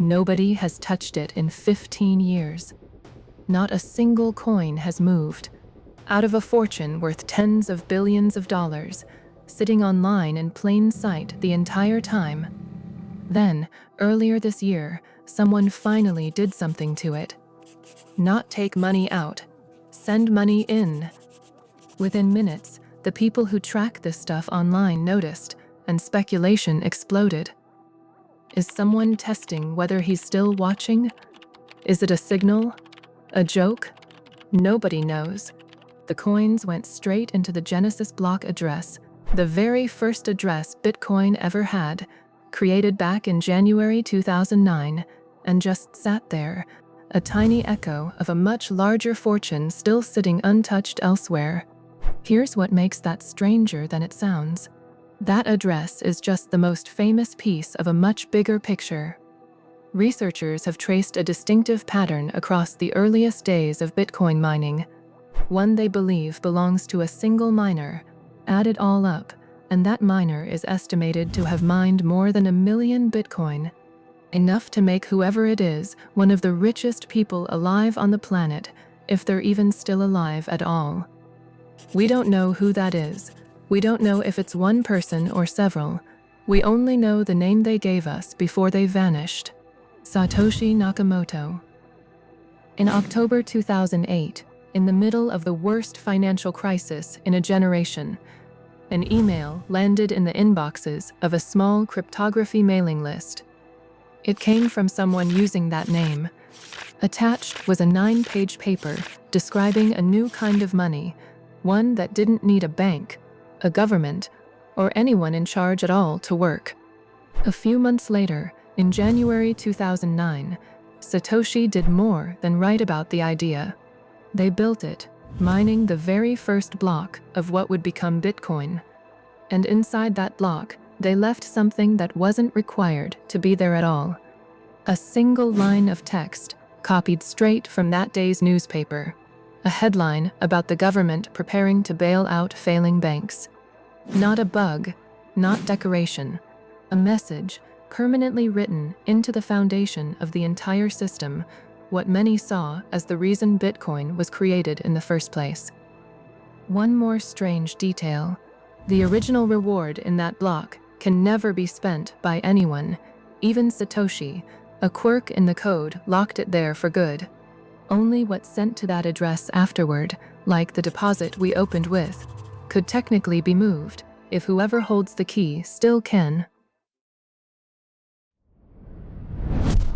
Nobody has touched it in 15 years. Not a single coin has moved. Out of a fortune worth tens of billions of dollars, sitting online in plain sight the entire time. Then, earlier this year, someone finally did something to it. Not take money out, send money in. Within minutes, the people who track this stuff online noticed, and speculation exploded. Is someone testing whether he's still watching? Is it a signal? A joke? Nobody knows. The coins went straight into the Genesis block address, the very first address Bitcoin ever had, created back in January 2009, and just sat there, a tiny echo of a much larger fortune still sitting untouched elsewhere. Here's what makes that stranger than it sounds. That address is just the most famous piece of a much bigger picture. Researchers have traced a distinctive pattern across the earliest days of Bitcoin mining. One they believe belongs to a single miner. Add it all up, and that miner is estimated to have mined more than 1 million Bitcoin. Enough to make whoever it is one of the richest people alive on the planet, if they're even still alive at all. We don't know who that is. We don't know if it's one person or several. We only know the name they gave us before they vanished. Satoshi Nakamoto. In October 2008, in the middle of the worst financial crisis in a generation, an email landed in the inboxes of a small cryptography mailing list. It came from someone using that name. Attached was a 9-page paper describing a new kind of money, one that didn't need a bank, a government, or anyone in charge at all to work. A few months later, in January 2009, Satoshi did more than write about the idea. They built it, mining the very first block of what would become Bitcoin. And inside that block, they left something that wasn't required to be there at all. A single line of text, copied straight from that day's newspaper. A headline about the government preparing to bail out failing banks. Not a bug, not decoration. A message permanently written into the foundation of the entire system, what many saw as the reason Bitcoin was created in the first place. One more strange detail. The original reward in that block can never be spent by anyone, even Satoshi. A quirk in the code locked it there for good. Only what's sent to that address afterward, like the deposit we opened with, could technically be moved if whoever holds the key still can.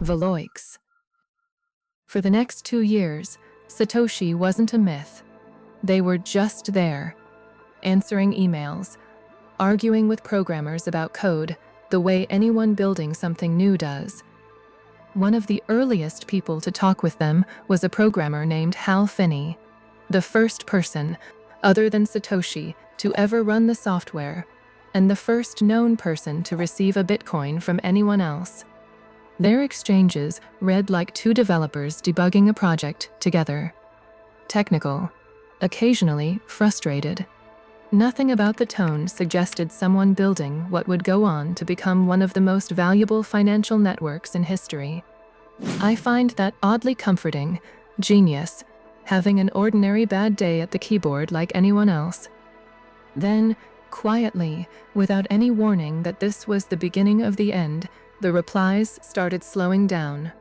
Veloix. For the next 2 years, Satoshi wasn't a myth. They were just there, answering emails, arguing with programmers about code the way anyone building something new does. One of the earliest people to talk with them was a programmer named Finney, the first person, other than Satoshi, to ever run the software, and the first known person to receive a Bitcoin from anyone else. Their exchanges read like two developers debugging a project together. Technical, occasionally frustrated. Nothing about the tone suggested someone building what would go on to become one of the most valuable financial networks in history. I find that oddly comforting, genius, having an ordinary bad day at the keyboard like anyone else. Then, quietly, without any warning that this was the beginning of the end, the replies started slowing down.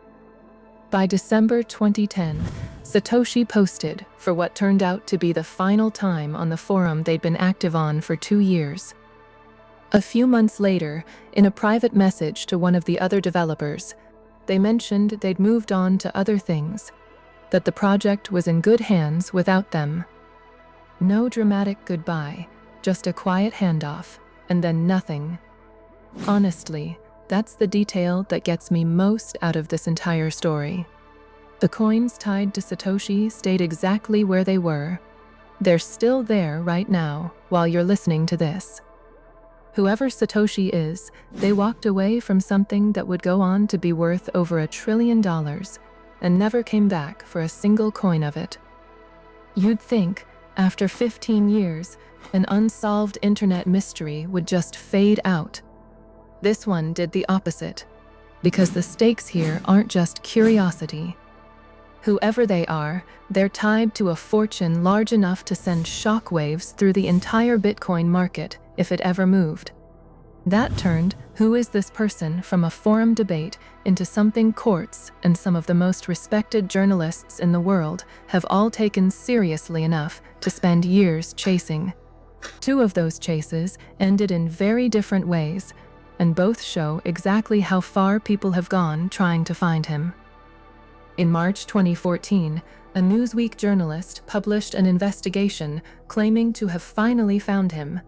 By December 2010, Satoshi posted for what turned out to be the final time on the forum they'd been active on for 2 years. A few months later, in a private message to one of the other developers, they mentioned they'd moved on to other things, that the project was in good hands without them. No dramatic goodbye, just a quiet handoff, and then nothing. Honestly, that's the detail that gets me most out of this entire story. The coins tied to Satoshi stayed exactly where they were. They're still there right now while you're listening to this. Whoever Satoshi is, they walked away from something that would go on to be worth over $1 trillion and never came back for a single coin of it. You'd think, after 15 years, an unsolved internet mystery would just fade out. This one did the opposite. Because the stakes here aren't just curiosity. Whoever they are, they're tied to a fortune large enough to send shockwaves through the entire Bitcoin market if it ever moved. That turned "Who is this person?" from a forum debate into something courts and some of the most respected journalists in the world have all taken seriously enough to spend years chasing. Two of those chases ended in very different ways, and both show exactly how far people have gone trying to find him. In March 2014, a Newsweek journalist published an investigation claiming to have finally found him,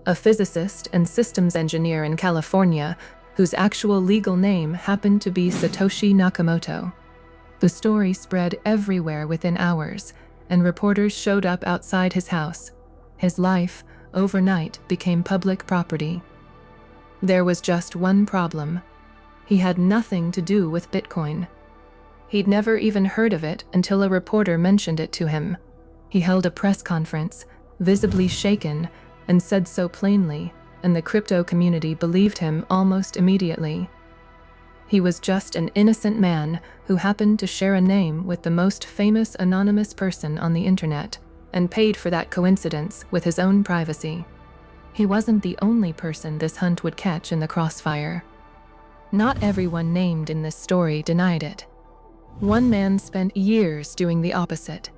a physicist and systems engineer in California whose actual legal name happened to be Satoshi Nakamoto. The story spread everywhere within hours, and reporters showed up outside his house. His life, overnight, became public property. There was just one problem. He had nothing to do with Bitcoin. He'd never even heard of it until a reporter mentioned it to him. He held a press conference, visibly shaken, and said so plainly, and the crypto community believed him almost immediately. He was just an innocent man who happened to share a name with the most famous anonymous person on the internet, and paid for that coincidence with his own privacy. He wasn't the only person this hunt would catch in the crossfire. Not everyone named in this story denied it. One man spent years doing the opposite.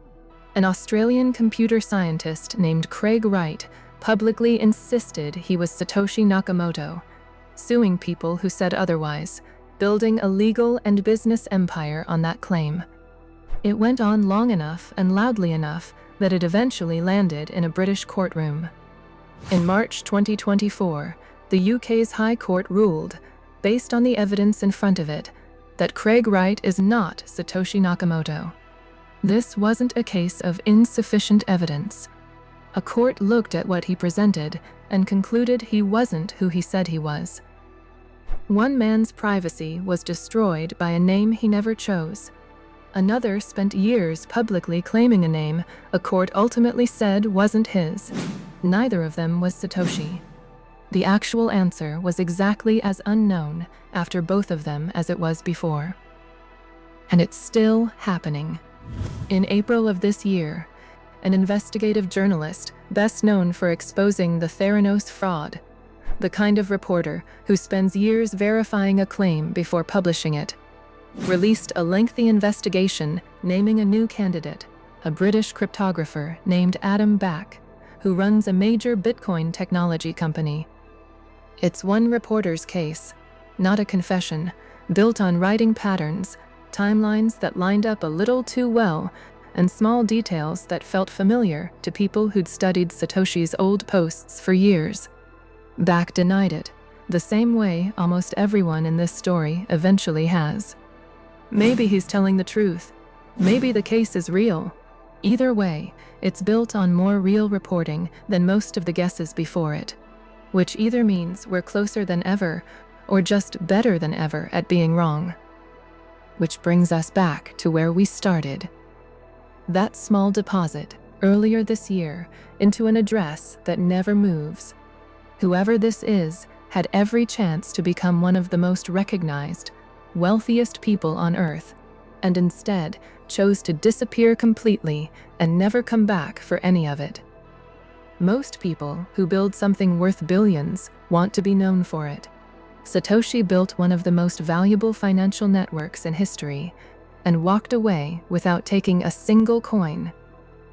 An Australian computer scientist named Wright publicly insisted he was Satoshi Nakamoto, suing people who said otherwise, building a legal and business empire on that claim. It went on long enough and loudly enough that it eventually landed in a British courtroom. In March 2024, the UK's High Court ruled, based on the evidence in front of it, that Wright is not Satoshi Nakamoto. This wasn't a case of insufficient evidence. A court looked at what he presented and concluded he wasn't who he said he was. One man's privacy was destroyed by a name he never chose. Another spent years publicly claiming a name a court ultimately said wasn't his. Neither of them was Satoshi. The actual answer was exactly as unknown after both of them as it was before. And it's still happening. In April of this year, an investigative journalist best known for exposing the Theranos fraud, the kind of reporter who spends years verifying a claim before publishing it, released a lengthy investigation naming a new candidate, a British cryptographer named Adam Back, who runs a major Bitcoin technology company. It's one reporter's case, not a confession, built on writing patterns, timelines that lined up a little too well, and small details that felt familiar to people who'd studied Satoshi's old posts for years. Back denied it, the same way almost everyone in this story eventually has. Maybe he's telling the truth. Maybe the case is real. Either way, it's built on more real reporting than most of the guesses before it, which either means we're closer than ever or just better than ever at being wrong. Which brings us back to where we started. That small deposit earlier this year into an address that never moves. Whoever this is had every chance to become one of the most recognized, wealthiest people on Earth, and instead chose to disappear completely and never come back for any of it. Most people who build something worth billions want to be known for it. Satoshi built one of the most valuable financial networks in history and walked away without taking a single coin.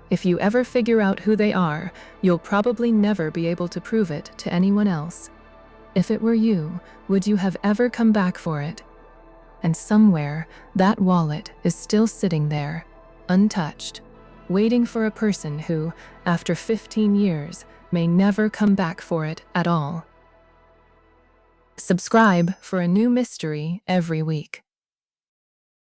If you ever figure out who they are, you'll probably never be able to prove it to anyone else. If it were you, would you have ever come back for it? And somewhere, that wallet is still sitting there, untouched, waiting for a person who, after 15 years, may never come back for it at all. Subscribe for a new mystery every week.